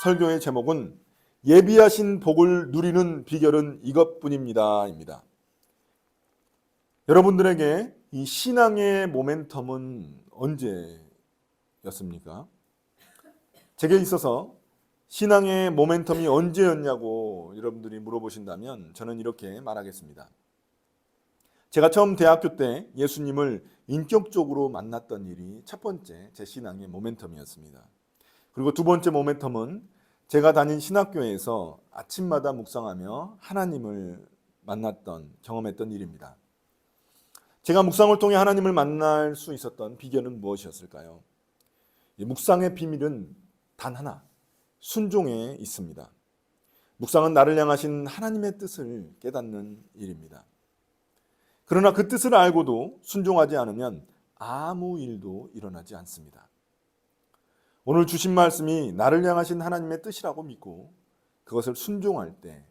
설교의 제목은 예비하신 복을 누리는 비결은 이것뿐입니다. 입니다. 여러분들에게 이 신앙의 모멘텀은 언제였습니까? 제게 있어서 신앙의 모멘텀이 언제였냐고 여러분들이 물어보신다면 저는 이렇게 말하겠습니다. 제가 처음 대학교 때 예수님을 인격적으로 만났던 일이 첫 번째 제 신앙의 모멘텀이었습니다. 그리고 두 번째 모멘텀은 제가 다닌 신학교에서 아침마다 묵상하며 하나님을 만났던, 경험했던 일입니다. 제가 묵상을 통해 하나님을 만날 수 있었던 비결은 무엇이었을까요? 묵상의 비밀은 단 하나, 순종에 있습니다. 묵상은 나를 향하신 하나님의 뜻을 깨닫는 일입니다. 그러나 그 뜻을 알고도 순종하지 않으면 아무 일도 일어나지 않습니다. 오늘 주신 말씀이 나를 향하신 하나님의 뜻이라고 믿고 그것을 순종할 때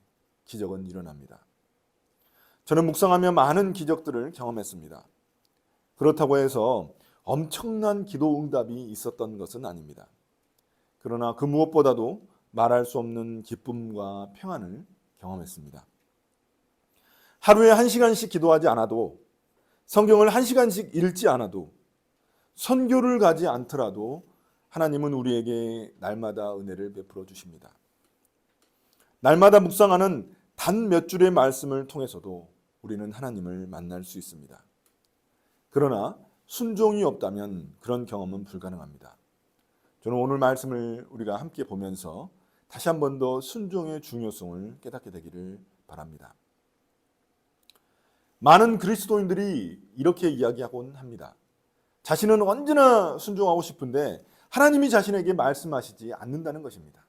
기적은 일어납니다. 저는 묵상하며 많은 기적들을 경험했습니다. 그렇다고 해서 엄청난 기도 응답이 있었던 것은 아닙니다. 그러나 그 무엇보다도 말할 수 없는 기쁨과 평안을 경험했습니다. 하루에 1시간씩 기도하지 않아도, 성경을 1시간씩 읽지 않아도, 선교를 가지 않더라도 하나님은 우리에게 날마다 은혜를 베풀어 주십니다. 날마다 묵상하는 단 몇 줄의 말씀을 통해서도 우리는 하나님을 만날 수 있습니다. 그러나 순종이 없다면 그런 경험은 불가능합니다. 저는 오늘 말씀을 우리가 함께 보면서 다시 한 번 더 순종의 중요성을 깨닫게 되기를 바랍니다. 많은 그리스도인들이 이렇게 이야기하곤 합니다. 자신은 언제나 순종하고 싶은데 하나님이 자신에게 말씀하시지 않는다는 것입니다.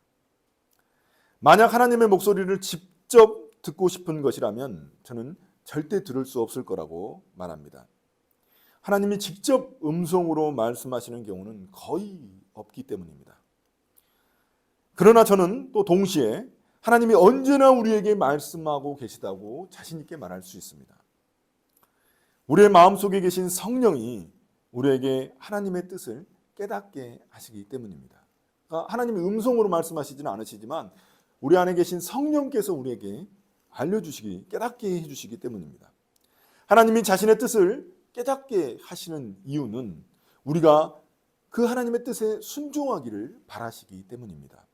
만약 하나님의 목소리를 직접 듣고 싶은 것이라면 저는 절대 들을 수 없을 거라고 말합니다. 하나님이 직접 음성으로 말씀하시는 경우는 거의 없기 때문입니다. 그러나 저는 또 동시에 하나님이 언제나 우리에게 말씀하고 계시다고 자신 있게 말할 수 있습니다. 우리의 마음속에 계신 성령이 우리에게 하나님의 뜻을 깨닫게 하시기 때문입니다. 그러니까 하나님이 음성으로 말씀하시지는 않으시지만 우리 안에 계신 성령께서 우리에게 알려주시기, 깨닫게 해주시기 때문입니다. 하나님이 자신의 뜻을 깨닫게 하시는 이유는 우리가 그 하나님의 뜻에 순종하기를 바라시기 때문입니다.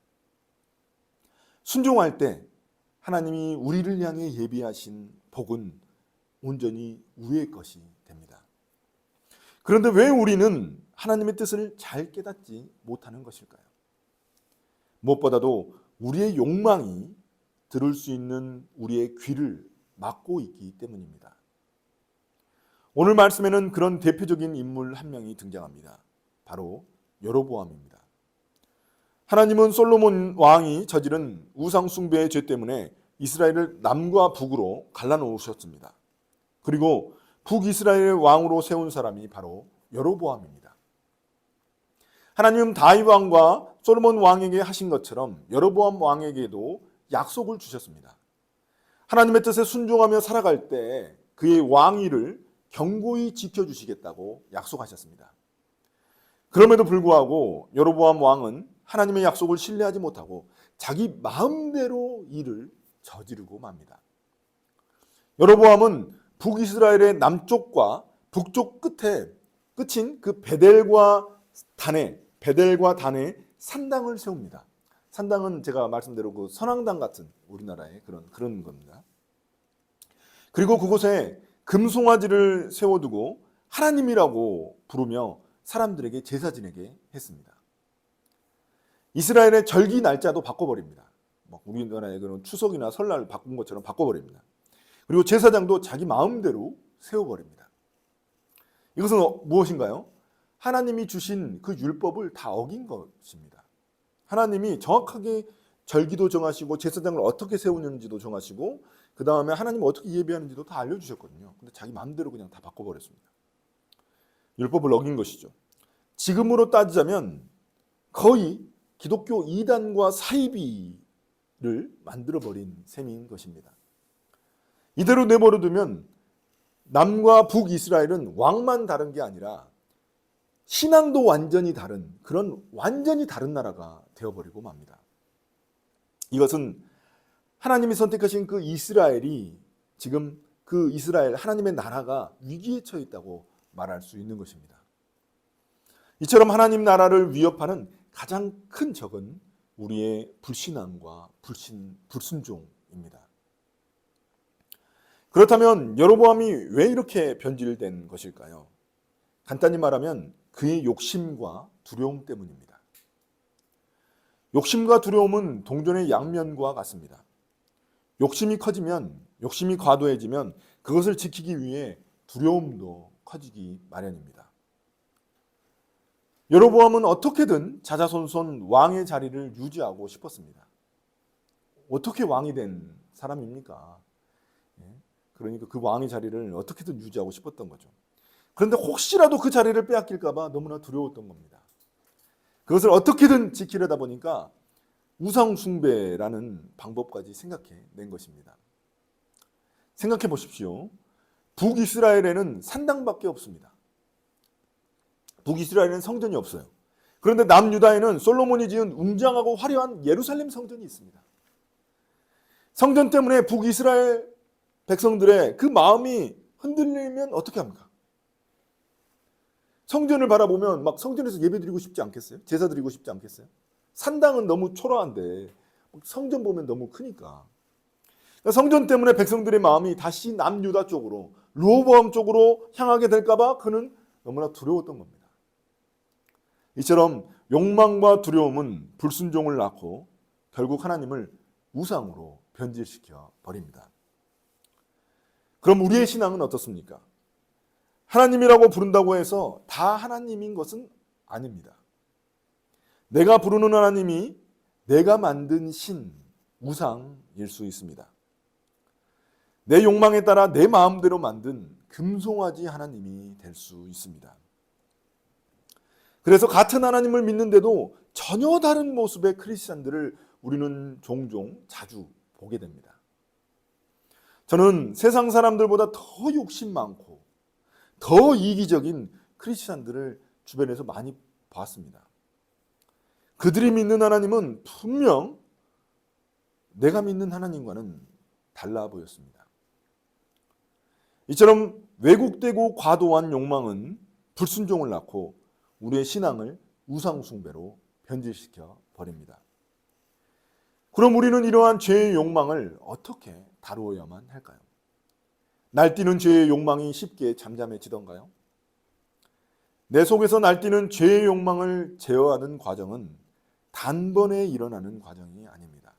순종할 때 하나님이 우리를 향해 예비하신 복은 온전히 우리의 것이 됩니다. 그런데 왜 우리는 하나님의 뜻을 잘 깨닫지 못하는 것일까요? 무엇보다도 우리의 욕망이 들을 수 있는 우리의 귀를 막고 있기 때문입니다. 오늘 말씀에는 그런 대표적인 인물 한 명이 등장합니다. 바로 여로보암입니다. 하나님은 솔로몬 왕이 저지른 우상 숭배의 죄 때문에 이스라엘을 남과 북으로 갈라놓으셨습니다. 그리고 북이스라엘 왕으로 세운 사람이 바로 여로보암입니다. 하나님은 다윗 왕과 솔로몬 왕에게 하신 것처럼 여로보암 왕에게도 약속을 주셨습니다. 하나님의 뜻에 순종하며 살아갈 때 그의 왕위를 견고히 지켜주시겠다고 약속하셨습니다. 그럼에도 불구하고 여로보암 왕은 하나님의 약속을 신뢰하지 못하고 자기 마음대로 일을 저지르고 맙니다. 여로보암은 북이스라엘의 남쪽과 북쪽 끝인 그 베델과 단에 산당을 세웁니다. 산당은 제가 말씀대로 그 선왕당 같은 우리나라의 그런 겁니다. 그리고 그곳에 금송아지를 세워두고 하나님이라고 부르며 사람들에게 제사 지내게 했습니다. 이스라엘의 절기 날짜도 바꿔버립니다. 우리나라의 그런 추석이나 설날 바꾼 것처럼 바꿔버립니다. 그리고 제사장도 자기 마음대로 세워버립니다. 이것은 무엇인가요? 하나님이 주신 그 율법을 다 어긴 것입니다. 하나님이 정확하게 절기도 정하시고 제사장을 어떻게 세우는지도 정하시고 그 다음에 하나님 어떻게 예배하는지도 다 알려주셨거든요. 근데 자기 마음대로 그냥 다 바꿔버렸습니다. 율법을 어긴 것이죠. 지금으로 따지자면 거의 기독교 이단과 사이비를 만들어버린 셈인 것입니다. 이대로 내버려두면 남과 북이스라엘은 왕만 다른 게 아니라 신앙도 완전히 다른 그런 완전히 다른 나라가 되어버리고 맙니다. 이것은 하나님이 선택하신 그 이스라엘이 지금 그 이스라엘 하나님의 나라가 위기에 처해 있다고 말할 수 있는 것입니다. 이처럼 하나님 나라를 위협하는 가장 큰 적은 우리의 불신앙과 불순종입니다. 그렇다면 여로보암이 왜 이렇게 변질된 것일까요? 간단히 말하면 그의 욕심과 두려움 때문입니다. 욕심과 두려움은 동전의 양면과 같습니다. 욕심이 커지면, 욕심이 과도해지면 그것을 지키기 위해 두려움도 커지기 마련입니다. 여로보암은 어떻게든 자자손손 왕의 자리를 유지하고 싶었습니다. 어떻게 왕이 된 사람입니까? 그러니까 그 왕의 자리를 어떻게든 유지하고 싶었던 거죠. 그런데 혹시라도 그 자리를 빼앗길까 봐 너무나 두려웠던 겁니다. 그것을 어떻게든 지키려다 보니까 우상 숭배라는 방법까지 생각해낸 것입니다. 생각해 보십시오. 북이스라엘에는 산당밖에 없습니다. 북이스라엘에는 성전이 없어요. 그런데 남유다에는 솔로몬이 지은 웅장하고 화려한 예루살렘 성전이 있습니다. 성전 때문에 북이스라엘 백성들의 그 마음이 흔들리면 어떻게 합니까? 성전을 바라보면 막 성전에서 예배 드리고 싶지 않겠어요? 제사 드리고 싶지 않겠어요? 산당은 너무 초라한데 성전 보면 너무 크니까. 성전 때문에 백성들의 마음이 다시 남유다 쪽으로, 르호보암 쪽으로 향하게 될까봐 그는 너무나 두려웠던 겁니다. 이처럼 욕망과 두려움은 불순종을 낳고 결국 하나님을 우상으로 변질시켜 버립니다. 그럼 우리의 신앙은 어떻습니까? 하나님이라고 부른다고 해서 다 하나님인 것은 아닙니다. 내가 부르는 하나님이 내가 만든 신, 우상일 수 있습니다. 내 욕망에 따라 내 마음대로 만든 금송아지 하나님이 될 수 있습니다. 그래서 같은 하나님을 믿는데도 전혀 다른 모습의 크리스찬들을 우리는 종종 자주 보게 됩니다. 저는 세상 사람들보다 더 욕심 많고 더 이기적인 크리스찬들을 주변에서 많이 봤습니다. 그들이 믿는 하나님은 분명 내가 믿는 하나님과는 달라 보였습니다. 이처럼 왜곡되고 과도한 욕망은 불순종을 낳고 우리의 신앙을 우상숭배로 변질시켜 버립니다. 그럼 우리는 이러한 죄의 욕망을 어떻게 다루어야만 할까요? 날뛰는 죄의 욕망이 쉽게 잠잠해지던가요? 내 속에서 날뛰는 죄의 욕망을 제어하는 과정은 단번에 일어나는 과정이 아닙니다.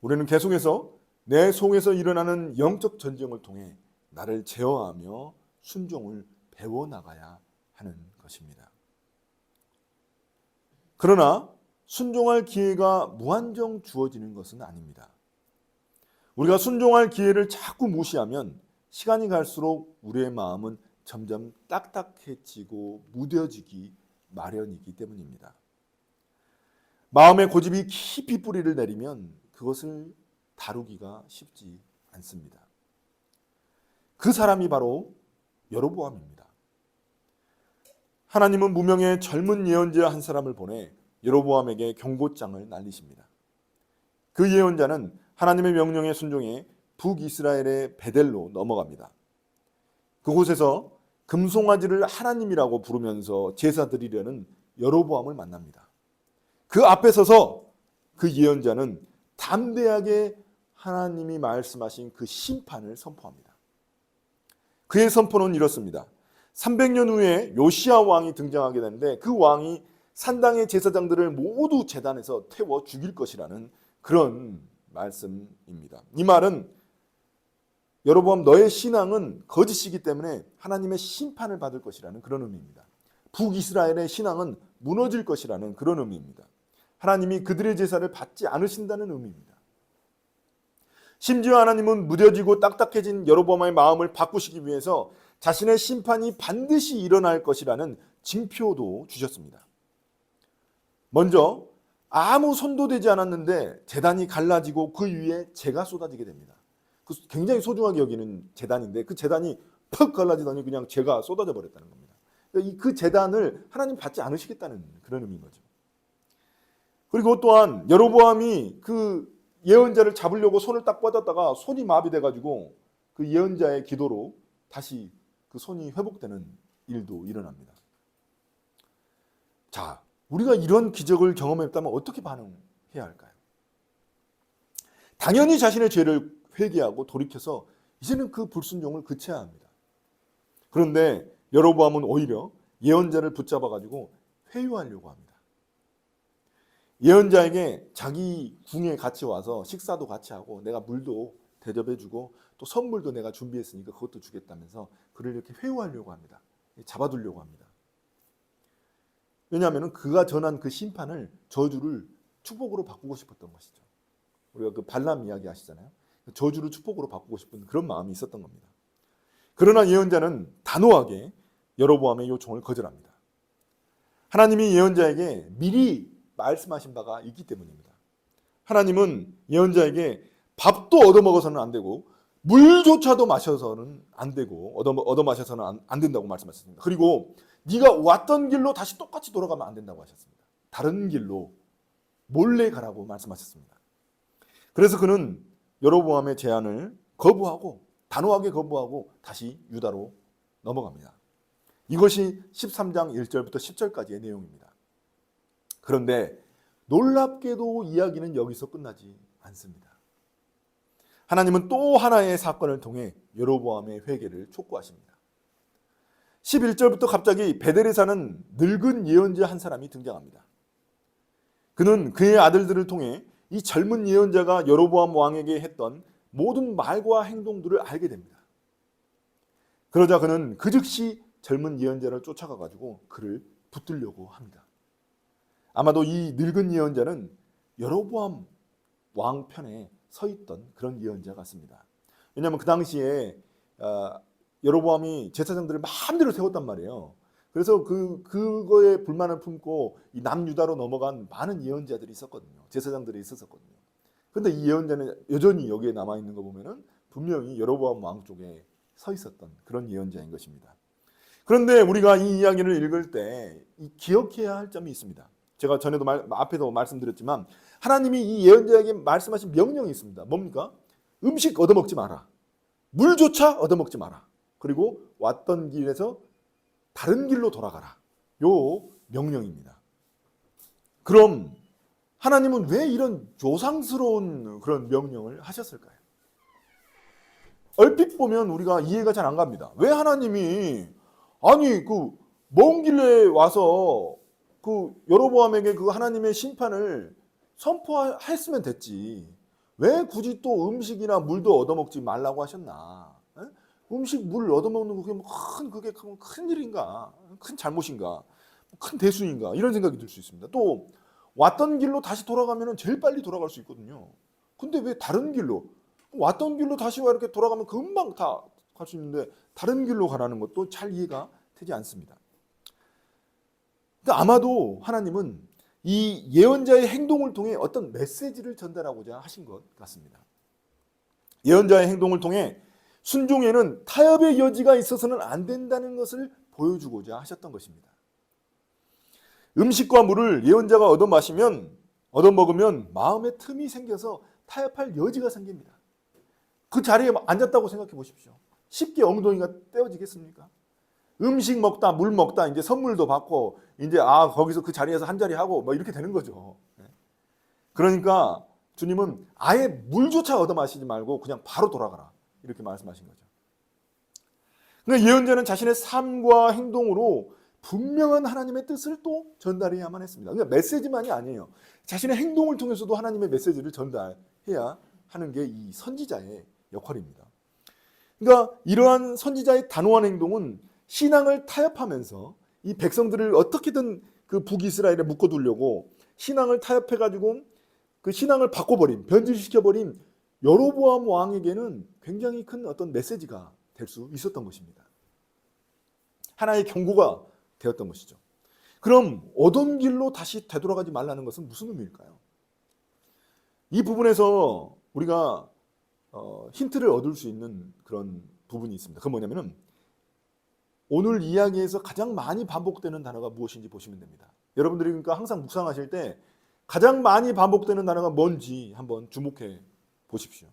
우리는 계속해서 내 속에서 일어나는 영적 전쟁을 통해 나를 제어하며 순종을 배워나가야 하는 것입니다. 그러나 순종할 기회가 무한정 주어지는 것은 아닙니다. 우리가 순종할 기회를 자꾸 무시하면 시간이 갈수록 우리의 마음은 점점 딱딱해지고 무뎌지기 마련이기 때문입니다. 마음의 고집이 깊이 뿌리를 내리면 그것을 다루기가 쉽지 않습니다. 그 사람이 바로 여로보암입니다. 하나님은 무명의 젊은 예언자 한 사람을 보내 여로보암에게 경고장을 날리십니다. 그 예언자는 하나님의 명령에 순종해 북이스라엘의 베델로 넘어갑니다. 그곳에서 금송아지를 하나님이라고 부르면서 제사 드리려는 여로보암을 만납니다. 그 앞에 서서 그 예언자는 담대하게 하나님이 말씀하신 그 심판을 선포합니다. 그의 선포는 이렇습니다. 300년 후에 요시야 왕이 등장하게 되는데 그 왕이 산당의 제사장들을 모두 제단에서 태워 죽일 것이라는 그런 말씀입니다. 이 말은 여로보암 너의 신앙은 거짓이기 때문에 하나님의 심판을 받을 것이라는 그런 의미입니다. 북이스라엘의 신앙은 무너질 것이라는 그런 의미입니다. 하나님이 그들의 제사를 받지 않으신다는 의미입니다. 심지어 하나님은 무뎌지고 딱딱해진 여로보암의 마음을 바꾸시기 위해서 자신의 심판이 반드시 일어날 것이라는 징표도 주셨습니다. 먼저 아무 손도 되지 않았는데 제단이 갈라지고 그 위에 재가 쏟아지게 됩니다. 그 굉장히 소중하게 여기는 제단인데 그 제단이 퍽 갈라지더니 그냥 재가 쏟아져 버렸다는 겁니다. 그 제단을 하나님 받지 않으시겠다는 그런 의미인 거죠. 그리고 또한 여로보암이 그 예언자를 잡으려고 손을 딱 뻗었다가 손이 마비돼가지고 그 예언자의 기도로 다시 그 손이 회복되는 일도 일어납니다. 자, 우리가 이런 기적을 경험했다면 어떻게 반응해야 할까요? 당연히 자신의 죄를 회개하고 돌이켜서 이제는 그 불순종을 그쳐야 합니다. 그런데 여로보암은 오히려 예언자를 붙잡아가지고 회유하려고 합니다. 예언자에게 자기 궁에 같이 와서 식사도 같이 하고 내가 물도 대접해주고 또 선물도 내가 준비했으니까 그것도 주겠다면서 그를 이렇게 회유하려고 합니다. 잡아두려고 합니다. 왜냐하면 그가 전한 그 심판을 저주를 축복으로 바꾸고 싶었던 것이죠. 우리가 그 발람 이야기 아시잖아요. 저주를 축복으로 바꾸고 싶은 그런 마음이 있었던 겁니다. 그러나 예언자는 단호하게 여로보암의 요청을 거절합니다. 하나님이 예언자에게 미리 말씀하신 바가 있기 때문입니다. 하나님은 예언자에게 밥도 얻어먹어서는 안 되고 물조차도 마셔서는 안 되고 얻어 마셔서는 안 된다고 말씀하셨습니다. 그리고 네가 왔던 길로 다시 똑같이 돌아가면 안 된다고 하셨습니다. 다른 길로 몰래 가라고 말씀하셨습니다. 그래서 그는 여로보암의 제안을 거부하고 단호하게 거부하고 다시 유다로 넘어갑니다. 이것이 13장 1절부터 10절까지의 내용입니다. 그런데 놀랍게도 이야기는 여기서 끝나지 않습니다. 하나님은 또 하나의 사건을 통해 여로보암의 회개를 촉구하십니다. 11절부터 갑자기 베델에 사는 늙은 예언자 한 사람이 등장합니다. 그는 그의 아들들을 통해 이 젊은 예언자가 여로보암 왕에게 했던 모든 말과 행동들을 알게 됩니다. 그러자 그는 그 즉시 젊은 예언자를 쫓아가가지고 그를 붙들려고 합니다. 아마도 이 늙은 예언자는 여로보암 왕 편에 서 있던 그런 예언자 같습니다. 왜냐하면 그 당시에 여로보암이 제사장들을 마음대로 세웠단 말이에요. 그래서 그거에 불만을 품고 이 남유다로 넘어간 많은 예언자들이 있었거든요. 제사장들이 있었거든요. 그런데 이 예언자는 여전히 여기에 남아 있는 거 보면은 분명히 여로보암 왕 쪽에 서 있었던 그런 예언자인 것입니다. 그런데 우리가 이 이야기를 읽을 때 기억해야 할 점이 있습니다. 제가 전에도 앞에도 말씀드렸지만 하나님이 이 예언자에게 말씀하신 명령이 있습니다. 뭡니까? 음식 얻어먹지 마라. 물조차 얻어먹지 마라. 그리고 왔던 길에서 다른 길로 돌아가라. 요 명령입니다. 그럼 하나님은 왜 이런 조상스러운 그런 명령을 하셨을까요? 얼핏 보면 우리가 이해가 잘 안 갑니다. 왜 하나님이 아니 그 먼 길에 와서 그 여로보암에게 그 하나님의 심판을 선포했으면 됐지. 왜 굳이 또 음식이나 물도 얻어먹지 말라고 하셨나? 에? 음식, 물 얻어먹는 거 그게 큰 일인가? 큰 잘못인가? 큰 대수인가? 이런 생각이 들 수 있습니다. 또 왔던 길로 다시 돌아가면 제일 빨리 돌아갈 수 있거든요. 근데 왜 다른 길로? 왔던 길로 다시 와 이렇게 돌아가면 금방 다 갈 수 있는데 다른 길로 가라는 것도 잘 이해가 되지 않습니다. 그러니까 아마도 하나님은 이 예언자의 행동을 통해 어떤 메시지를 전달하고자 하신 것 같습니다. 예언자의 행동을 통해 순종에는 타협의 여지가 있어서는 안 된다는 것을 보여주고자 하셨던 것입니다. 음식과 물을 예언자가 얻어먹으면 마음에 틈이 생겨서 타협할 여지가 생깁니다. 그 자리에 앉았다고 생각해 보십시오. 쉽게 엉덩이가 떼어지겠습니까? 음식 먹다 물 먹다 이제 선물도 받고 이제 거기서 그 자리에서 한 자리 하고 뭐 이렇게 되는 거죠. 그러니까 주님은 아예 물조차 얻어 마시지 말고 그냥 바로 돌아가라 이렇게 말씀하신 거죠. 그러니까 예언자는 자신의 삶과 행동으로 분명한 하나님의 뜻을 또 전달해야만 했습니다. 그러니까 메시지만이 아니에요. 자신의 행동을 통해서도 하나님의 메시지를 전달해야 하는 게 이 선지자의 역할입니다. 그러니까 이러한 선지자의 단호한 행동은 신앙을 타협하면서 이 백성들을 어떻게든 그 북이스라엘에 묶어두려고 신앙을 타협해가지고 그 신앙을 바꿔버린, 변질시켜버린 여로보암 왕에게는 굉장히 큰 어떤 메시지가 될 수 있었던 것입니다. 하나의 경고가 되었던 것이죠. 그럼 오던 길로 다시 되돌아가지 말라는 것은 무슨 의미일까요? 이 부분에서 우리가 힌트를 얻을 수 있는 그런 부분이 있습니다. 그건 뭐냐면은 오늘 이야기에서 가장 많이 반복되는 단어가 무엇인지 보시면 됩니다. 여러분들이 그러니까 항상 묵상하실 때 가장 많이 반복되는 단어가 뭔지 한번 주목해 보십시오.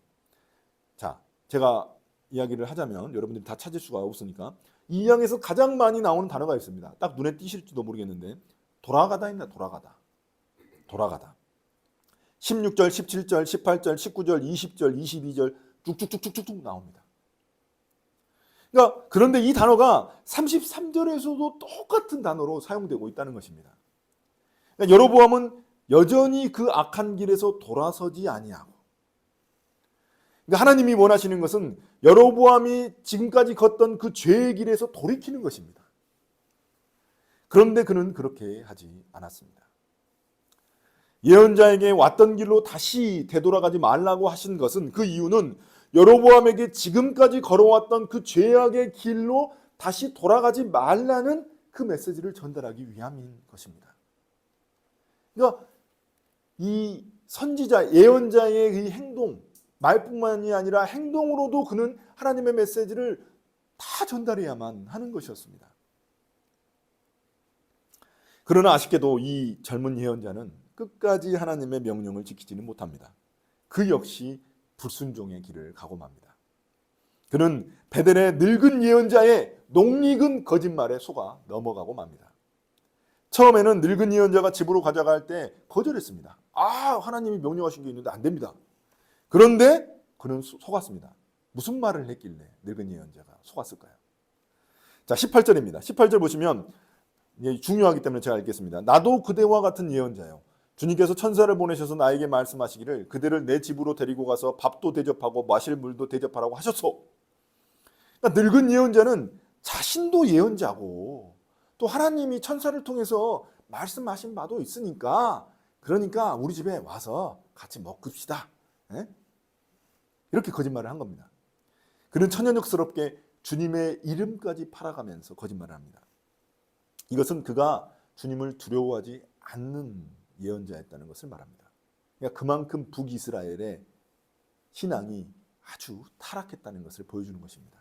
자, 제가 이야기를 하자면 여러분들이 다 찾을 수가 없으니까 이 이야기에서 가장 많이 나오는 단어가 있습니다. 딱 눈에 띄실지도 모르겠는데 돌아가다 있나 돌아가다. 돌아가다. 16절, 17절, 18절, 19절, 20절, 22절 쭉쭉쭉쭉쭉 나옵니다. 그러니까 그런데 이 단어가 33절에서도 똑같은 단어로 사용되고 있다는 것입니다. 그러니까 여로보암은 여전히 그 악한 길에서 돌아서지 아니하고, 그러니까 하나님이 원하시는 것은 여로보암이 지금까지 걷던 그 죄의 길에서 돌이키는 것입니다. 그런데 그는 그렇게 하지 않았습니다. 예언자에게 왔던 길로 다시 되돌아가지 말라고 하신 것은, 그 이유는 여로보암에게 지금까지 걸어왔던 그 죄악의 길로 다시 돌아가지 말라는 그 메시지를 전달하기 위함인 것입니다. 그러니까 이 선지자, 예언자의 이 행동, 말뿐만이 아니라 행동으로도 그는 하나님의 메시지를 다 전달해야만 하는 것이었습니다. 그러나 아쉽게도 이 젊은 예언자는 끝까지 하나님의 명령을 지키지는 못합니다. 그 역시 불순종의 길을 가고 맙니다. 그는 베델의 늙은 예언자의 낯익은 거짓말에 속아 넘어가고 맙니다. 처음에는 늙은 예언자가 집으로 가져갈 때 거절했습니다. 하나님이 명령하신 게 있는데 안 됩니다. 그런데 그는 속았습니다. 무슨 말을 했길래 늙은 예언자가 속았을까요? 자, 18절입니다. 18절 보시면 중요하기 때문에 제가 읽겠습니다. 나도 그대와 같은 예언자요. 주님께서 천사를 보내셔서 나에게 말씀하시기를 그대를 내 집으로 데리고 가서 밥도 대접하고 마실 물도 대접하라고 하셨소. 그러니까 늙은 예언자는 자신도 예언자고 또 하나님이 천사를 통해서 말씀하신 바도 있으니까, 그러니까 우리 집에 와서 같이 먹읍시다. 이렇게 거짓말을 한 겁니다. 그는 천연덕스럽게 주님의 이름까지 팔아가면서 거짓말을 합니다. 이것은 그가 주님을 두려워하지 않는 예언자였다는 것을 말합니다. 그러니까 그만큼 북이스라엘의 신앙이 아주 타락했다는 것을 보여주는 것입니다.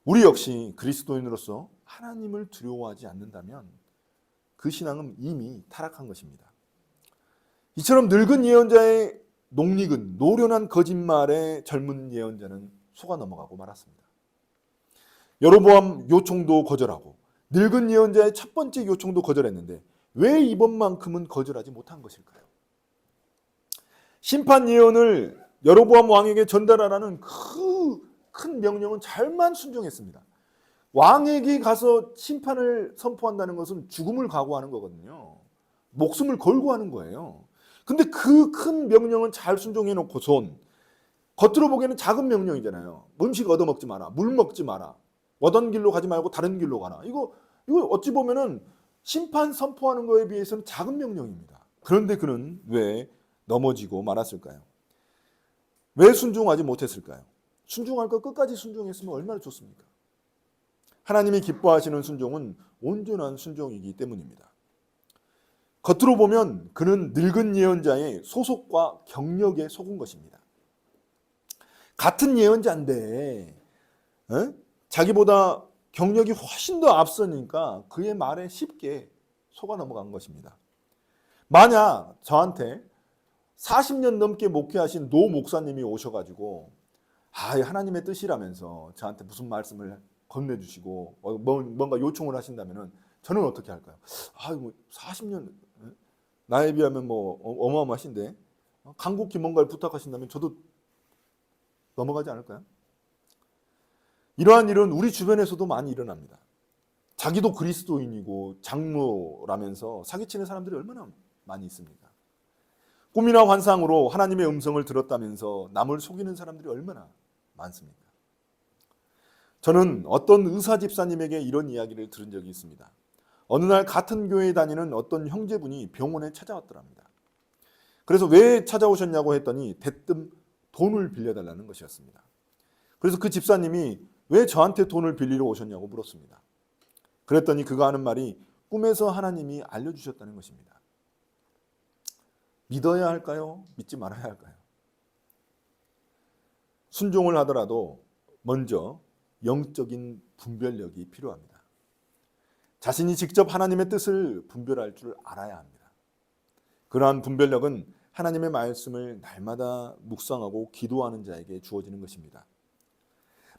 우리 역시 그리스도인으로서 하나님을 두려워하지 않는다면 그 신앙은 이미 타락한 것입니다. 이처럼 늙은 예언자의 낯익은 노련한 거짓말에 젊은 예언자는 속아 넘어가고 말았습니다. 여로보암 요청도 거절하고 늙은 예언자의 첫 번째 요청도 거절했는데 왜 이번만큼은 거절하지 못한 것일까요? 심판 예언을 여로보암 왕에게 전달하라는 그 큰 명령은 잘만 순종했습니다. 왕에게 가서 심판을 선포한다는 것은 죽음을 각오하는 거거든요. 목숨을 걸고 하는 거예요. 근데 그 큰 명령은 잘 순종해 놓고선 겉으로 보기에는 작은 명령이잖아요. 음식 얻어먹지 마라, 물 먹지 마라, 오던 길로 가지 말고 다른 길로 가라. 이거 어찌 보면은 심판 선포하는 거에 비해서는 작은 명령입니다. 그런데 그는 왜 넘어지고 말았을까요? 왜 순종하지 못했을까요? 순종할 거 끝까지 순종했으면 얼마나 좋습니까? 하나님이 기뻐하시는 순종은 온전한 순종이기 때문입니다. 겉으로 보면 그는 늙은 예언자의 소속과 경력에 속은 것입니다. 같은 예언자인데 자기보다 경력이 훨씬 더 앞서니까 그의 말에 쉽게 속아 넘어간 것입니다. 만약 저한테 40년 넘게 목회하신 노 목사님이 오셔가지고 하나님의 뜻이라면서 저한테 무슨 말씀을 건네주시고 뭔가 요청을 하신다면 저는 어떻게 할까요? 40년 나에 비하면 어마어마하신데 간곡히 뭔가를 부탁하신다면 저도 넘어가지 않을까요? 이러한 일은 우리 주변에서도 많이 일어납니다. 자기도 그리스도인이고 장로라면서 사기치는 사람들이 얼마나 많이 있습니까? 꿈이나 환상으로 하나님의 음성을 들었다면서 남을 속이는 사람들이 얼마나 많습니까? 저는 어떤 의사 집사님에게 이런 이야기를 들은 적이 있습니다. 어느 날 같은 교회에 다니는 어떤 형제분이 병원에 찾아왔더랍니다. 그래서 왜 찾아오셨냐고 했더니 대뜸 돈을 빌려달라는 것이었습니다. 그래서 그 집사님이 왜 저한테 돈을 빌리러 오셨냐고 물었습니다. 그랬더니 그가 하는 말이 꿈에서 하나님이 알려주셨다는 것입니다. 믿어야 할까요? 믿지 말아야 할까요? 순종을 하더라도 먼저 영적인 분별력이 필요합니다. 자신이 직접 하나님의 뜻을 분별할 줄 알아야 합니다. 그러한 분별력은 하나님의 말씀을 날마다 묵상하고 기도하는 자에게 주어지는 것입니다.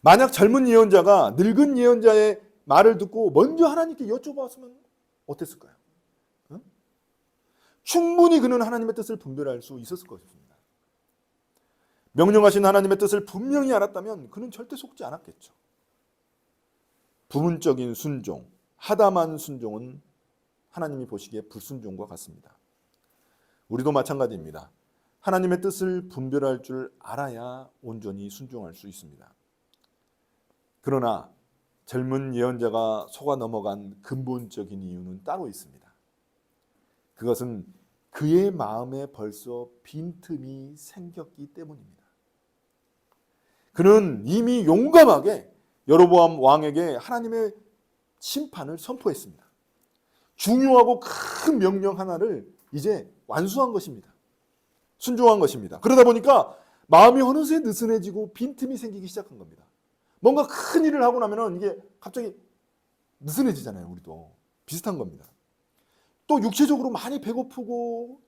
만약 젊은 예언자가 늙은 예언자의 말을 듣고 먼저 하나님께 여쭤봤으면 어땠을까요? 응? 충분히 그는 하나님의 뜻을 분별할 수 있었을 것입니다. 명령하신 하나님의 뜻을 분명히 알았다면 그는 절대 속지 않았겠죠. 부분적인 순종, 하다만 순종은 하나님이 보시기에 불순종과 같습니다. 우리도 마찬가지입니다. 하나님의 뜻을 분별할 줄 알아야 온전히 순종할 수 있습니다. 그러나 젊은 예언자가 속아 넘어간 근본적인 이유는 따로 있습니다. 그것은 그의 마음에 벌써 빈틈이 생겼기 때문입니다. 그는 이미 용감하게 여로보암 왕에게 하나님의 심판을 선포했습니다. 중요하고 큰 명령 하나를 이제 완수한 것입니다. 순종한 것입니다. 그러다 보니까 마음이 어느새 느슨해지고 빈틈이 생기기 시작한 겁니다. 뭔가 큰 일을 하고 나면 이게 갑자기 느슨해지잖아요. 우리도 비슷한 겁니다. 또 육체적으로 많이 배고프고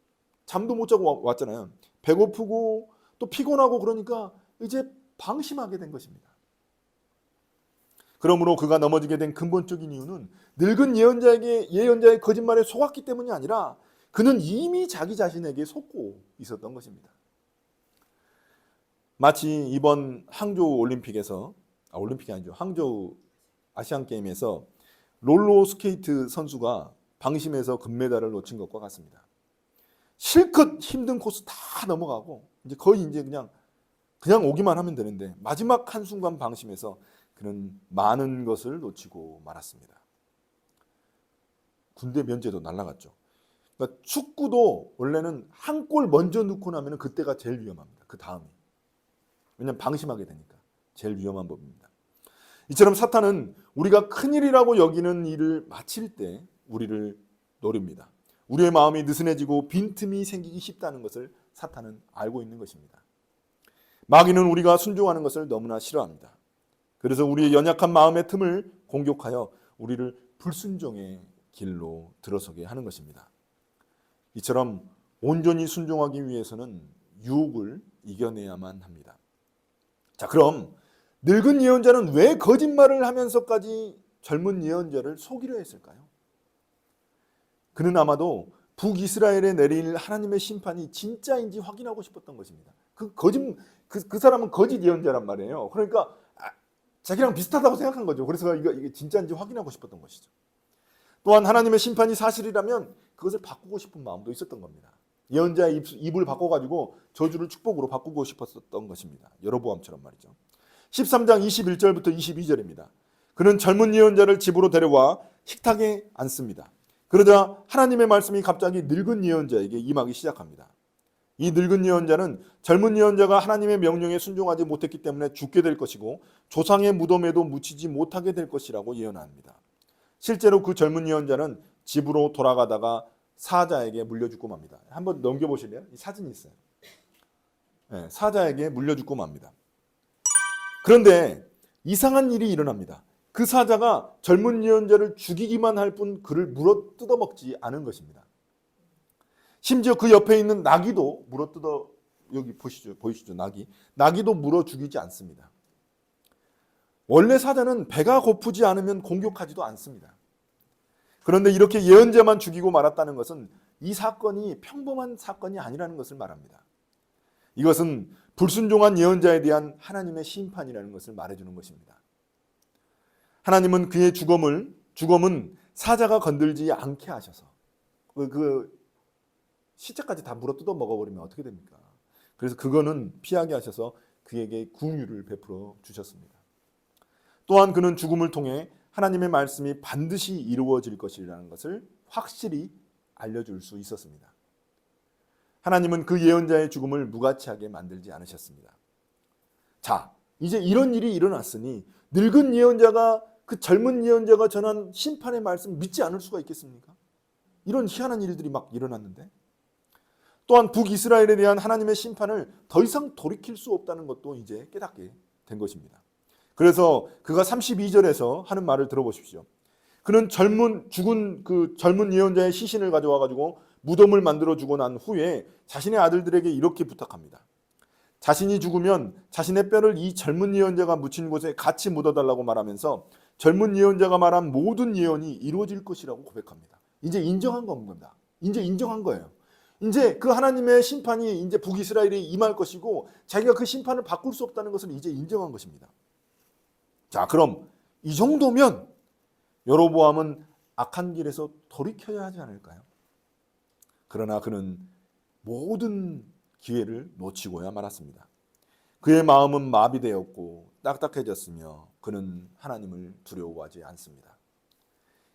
잠도 못 자고 왔잖아요. 배고프고 또 피곤하고 그러니까 이제 방심하게 된 것입니다. 그러므로 그가 넘어지게 된 근본적인 이유는 늙은 예언자의 거짓말에 속았기 때문이 아니라 그는 이미 자기 자신에게 속고 있었던 것입니다. 마치 이번 항저우 올림픽이 아니죠. 항저우 아시안 게임에서 롤러 스케이트 선수가 방심해서 금메달을 놓친 것과 같습니다. 실컷 힘든 코스 다 넘어가고 이제 거의 이제 그냥 오기만 하면 되는데 마지막 한순간 방심해서 그는 많은 것을 놓치고 말았습니다. 군대 면제도 날아갔죠. 그러니까 축구도 원래는 한 골 먼저 넣고 나면 그때가 제일 위험합니다. 그 다음이. 왜냐하면 방심하게 되니까. 제일 위험한 법입니다. 이처럼 사탄은 우리가 큰일이라고 여기는 일을 마칠 때 우리를 노립니다. 우리의 마음이 느슨해지고 빈틈이 생기기 쉽다는 것을 사탄은 알고 있는 것입니다. 마귀는 우리가 순종하는 것을 너무나 싫어합니다. 그래서 우리의 연약한 마음의 틈을 공격하여 우리를 불순종의 길로 들어서게 하는 것입니다. 이처럼 온전히 순종하기 위해서는 유혹을 이겨내야만 합니다. 자, 그럼 늙은 예언자는 왜 거짓말을 하면서까지 젊은 예언자를 속이려 했을까요? 그는 아마도 북이스라엘에 내릴 하나님의 심판이 진짜인지 확인하고 싶었던 것입니다. 그 사람은 거짓 예언자란 말이에요. 그러니까 자기랑 비슷하다고 생각한 거죠. 그래서 이게 진짜인지 확인하고 싶었던 것이죠. 또한 하나님의 심판이 사실이라면 그것을 바꾸고 싶은 마음도 있었던 겁니다. 예언자의 입을 바꿔가지고 저주를 축복으로 바꾸고 싶었던 것입니다. 여로보암처럼 말이죠. 13장 21절부터 22절입니다. 그는 젊은 예언자를 집으로 데려와 식탁에 앉습니다. 그러자 하나님의 말씀이 갑자기 늙은 예언자에게 임하기 시작합니다. 이 늙은 예언자는 젊은 예언자가 하나님의 명령에 순종하지 못했기 때문에 죽게 될 것이고 조상의 무덤에도 묻히지 못하게 될 것이라고 예언합니다. 실제로 그 젊은 예언자는 집으로 돌아가다가 사자에게 물려 죽고 맙니다. 한번 넘겨보실래요? 이 사진이 있어요. 네, 사자에게 물려 죽고 맙니다. 그런데 이상한 일이 일어납니다. 그 사자가 젊은 예언자를 죽이기만 할 뿐 그를 물어 뜯어먹지 않은 것입니다. 심지어 그 옆에 있는 나귀도 여기 보이시죠? 나귀도 물어 죽이지 않습니다. 원래 사자는 배가 고프지 않으면 공격하지도 않습니다. 그런데 이렇게 예언자만 죽이고 말았다는 것은 이 사건이 평범한 사건이 아니라는 것을 말합니다. 이것은 불순종한 예언자에 대한 하나님의 심판이라는 것을 말해주는 것입니다. 하나님은 그의 죽음은 사자가 건들지 않게 하셔서 그 시체까지 다 물어 뜯어 먹어버리면 어떻게 됩니까? 그래서 그거는 피하게 하셔서 그에게 긍휼을 베풀어 주셨습니다. 또한 그는 죽음을 통해 하나님의 말씀이 반드시 이루어질 것이라는 것을 확실히 알려줄 수 있었습니다. 하나님은 그 예언자의 죽음을 무가치하게 만들지 않으셨습니다. 자, 이제 이런 일이 일어났으니 늙은 예언자가 그 젊은 예언자가 전한 심판의 말씀 믿지 않을 수가 있겠습니까? 이런 희한한 일들이 막 일어났는데 또한 북이스라엘에 대한 하나님의 심판을 더 이상 돌이킬 수 없다는 것도 이제 깨닫게 된 것입니다. 그래서 그가 32절에서 하는 말을 들어보십시오. 그는 죽은 그 젊은 예언자의 시신을 가져와 가지고 무덤을 만들어주고 난 후에 자신의 아들들에게 이렇게 부탁합니다. 자신이 죽으면 자신의 뼈를 이 젊은 예언자가 묻힌 곳에 같이 묻어달라고 말하면서 젊은 예언자가 말한 모든 예언이 이루어질 것이라고 고백합니다. 이제 인정한 겁니다. 이제 인정한 거예요. 이제 그 하나님의 심판이 이제 북이스라엘에 임할 것이고 자기가 그 심판을 바꿀 수 없다는 것을 이제 인정한 것입니다. 자, 그럼 이 정도면 여로보암은 악한 길에서 돌이켜야 하지 않을까요? 그러나 그는 모든 기회를 놓치고야 말았습니다. 그의 마음은 마비되었고 딱딱해졌으며 그는 하나님을 두려워하지 않습니다.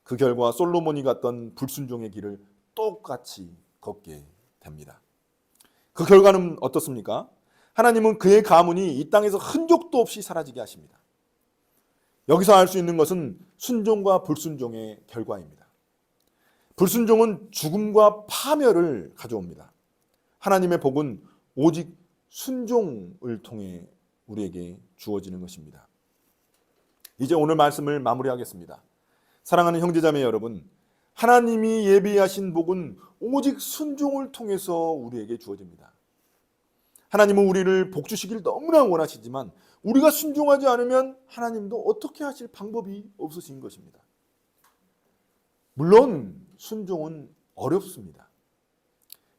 그 결과 솔로몬이 갔던 불순종의 길을 똑같이 걷게 됩니다. 그 결과는 어떻습니까? 하나님은 그의 가문이 이 땅에서 흔적도 없이 사라지게 하십니다. 여기서 알 수 있는 것은 순종과 불순종의 결과입니다. 불순종은 죽음과 파멸을 가져옵니다. 하나님의 복은 오직 순종을 통해 우리에게 주어지는 것입니다. 이제 오늘 말씀을 마무리하겠습니다. 사랑하는 형제자매 여러분, 하나님이 예비하신 복은 오직 순종을 통해서 우리에게 주어집니다. 하나님은 우리를 복 주시길 너무나 원하시지만 우리가 순종하지 않으면 하나님도 어떻게 하실 방법이 없으신 것입니다. 물론 순종은 어렵습니다.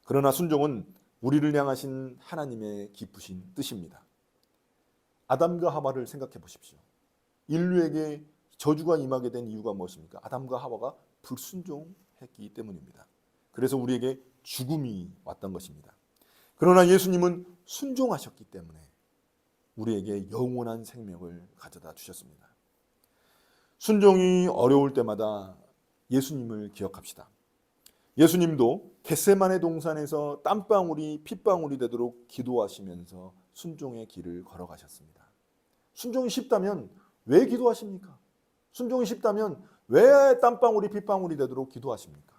그러나 순종은 우리를 향하신 하나님의 기쁘신 뜻입니다. 아담과 하와를 생각해 보십시오. 인류에게 저주가 임하게 된 이유가 무엇입니까? 아담과 하와가 불순종했기 때문입니다. 그래서 우리에게 죽음이 왔던 것입니다. 그러나 예수님은 순종하셨기 때문에 우리에게 영원한 생명을 가져다 주셨습니다. 순종이 어려울 때마다 예수님을 기억합시다. 예수님도 겟세마네 동산에서 땀방울이 핏방울이 되도록 기도하시면서 순종의 길을 걸어가셨습니다. 순종이 쉽다면 왜 기도하십니까? 순종이 쉽다면 왜 땀방울이 핏방울이 되도록 기도하십니까?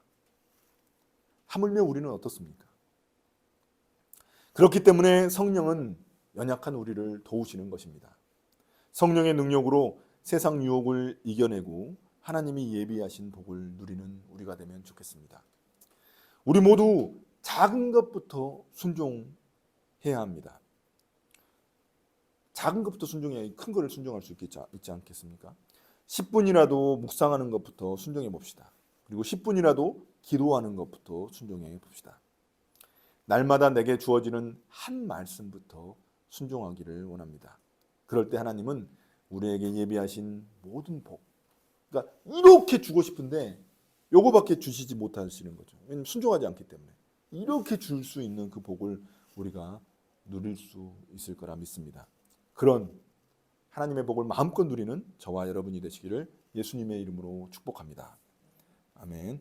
하물며 우리는 어떻습니까? 그렇기 때문에 성령은 연약한 우리를 도우시는 것입니다. 성령의 능력으로 세상 유혹을 이겨내고 하나님이 예비하신 복을 누리는 우리가 되면 좋겠습니다. 우리 모두 작은 것부터 순종해야 합니다. 작은 것부터 순종해야 큰 것을 순종할 수 있지 않겠습니까? 10분이라도 묵상하는 것부터 순종해 봅시다. 그리고 10분이라도 기도하는 것부터 순종해 봅시다. 날마다 내게 주어지는 한 말씀부터 순종하기를 원합니다. 그럴 때 하나님은 우리에게 예비하신 모든 복, 그러니까 이렇게 주고 싶은데 요거밖에 주시지 못하시는 거죠. 왜냐하면 순종하지 않기 때문에. 이렇게 줄 수 있는 그 복을 우리가 누릴 수 있을 거라 믿습니다. 그런 하나님의 복을 마음껏 누리는 저와 여러분이 되시기를 예수님의 이름으로 축복합니다. 아멘.